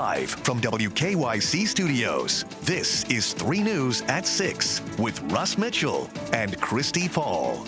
Live from WKYC Studios, this is 3 News at 6 with Russ Mitchell and Christy Paul.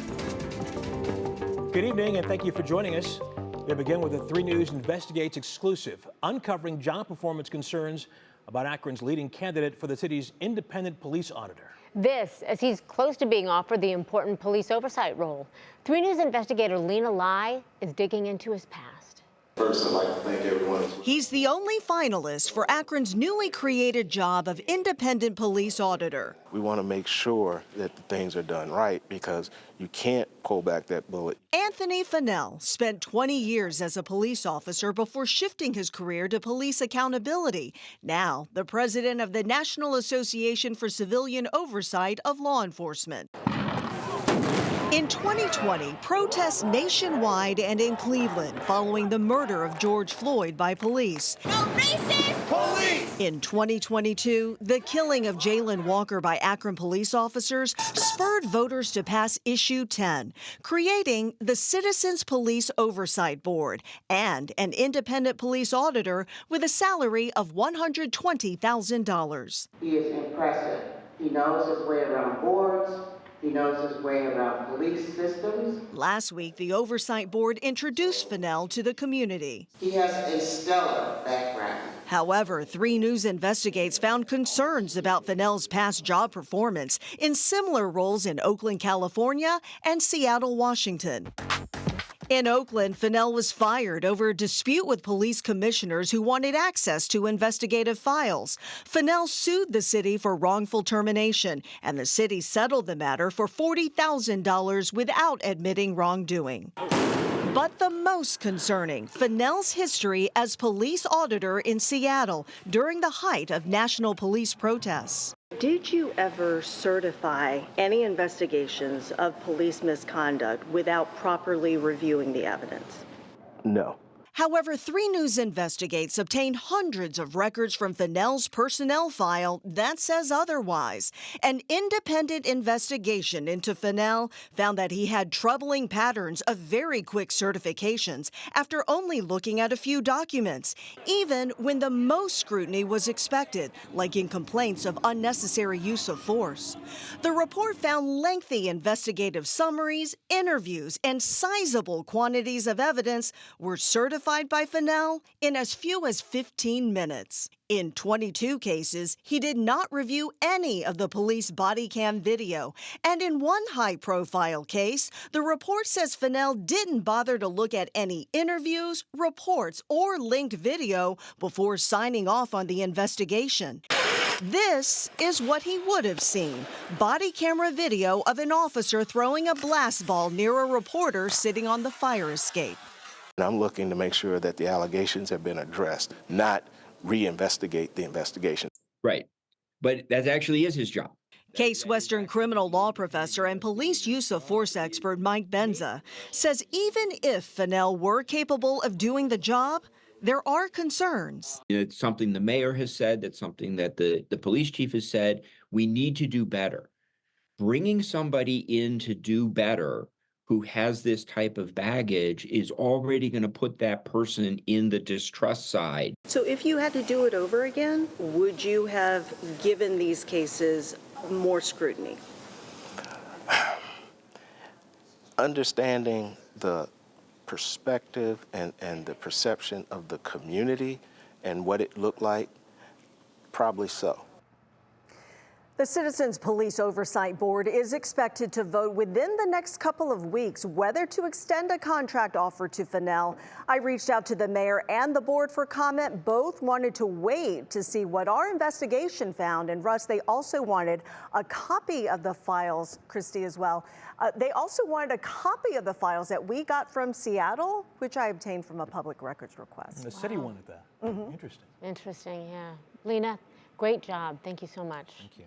Good evening and thank you for joining us. We begin with a 3 News Investigates exclusive, uncovering job performance concerns about Akron's leading candidate for the city's independent police auditor. This as he's close to being offered the important police oversight role. 3 News investigator Lena Lai is digging into his past. First, I'd like to thank everyone. He's the only finalist for Akron's newly created job of independent police auditor. We want to make sure that the things are done right because you can't pull back that bullet. Anthony Finnell spent 20 years as a police officer before shifting his career to police accountability. Now, the president of the National Association for Civilian Oversight of Law Enforcement. In 2020, protests nationwide and in Cleveland following the murder of George Floyd by police. No racist! Police! In 2022, the killing of Jayland Walker by Akron police officers spurred voters to pass Issue 10, creating the Citizens Police Oversight Board and an independent police auditor with a salary of $120,000. He is impressive. He knows his way around boards. He knows his way around police systems. Last week, the Oversight Board introduced Finnell to the community. He has a stellar background. However, 3 News Investigates found concerns about Finnell's past job performance in similar roles in Oakland, California, and Seattle, Washington. In Oakland, Finnell was fired over a dispute with police commissioners who wanted access to investigative files. Finnell sued the city for wrongful termination, and the city settled the matter for $40,000 without admitting wrongdoing. But the most concerning, Finnell's history as police auditor in Seattle during the height of national police protests. Did you ever certify any investigations of police misconduct without properly reviewing the evidence? No. However, 3 News Investigates obtained hundreds of records from Finnell's personnel file that says otherwise. An independent investigation into Finnell found that he had troubling patterns of very quick certifications after only looking at a few documents, even when the most scrutiny was expected, like in complaints of unnecessary use of force. The report found lengthy investigative summaries, interviews, and sizable quantities of evidence were certified by Finnell in as few as 15 minutes. In 22 cases, he did not review any of the police body cam video. And in one high-profile case, the report says Finnell didn't bother to look at any interviews, reports, or linked video before signing off on the investigation. This is what he would have seen. Body camera video of an officer throwing a blast ball near a reporter sitting on the fire escape. I'm looking to make sure that the allegations have been addressed, not reinvestigate the investigation. Right. But that actually is his job. Case Western criminal law professor and police use of force expert Mike Benza says even if Finnell were capable of doing the job, there are concerns. It's something the mayor has said. That's something that the police chief has said. We need to do better. Bringing somebody in to do better who has this type of baggage is already going to put that person in the distrust side. So if you had to do it over again, would you have given these cases more scrutiny? Understanding the perspective and the perception of the community and what it looked like, probably so. The Citizens Police Oversight Board is expected to vote within the next couple of weeks whether to extend a contract offer to Finnell. I reached out to the mayor and the board for comment. Both wanted to wait to see what our investigation found. And Russ, they also wanted a copy of the files, Christy as well. They also wanted a copy of the files that we got from Seattle, which I obtained from a public records request. And the city wanted that. Interesting. Interesting, yeah. Lena, great job. Thank you so much. Thank you.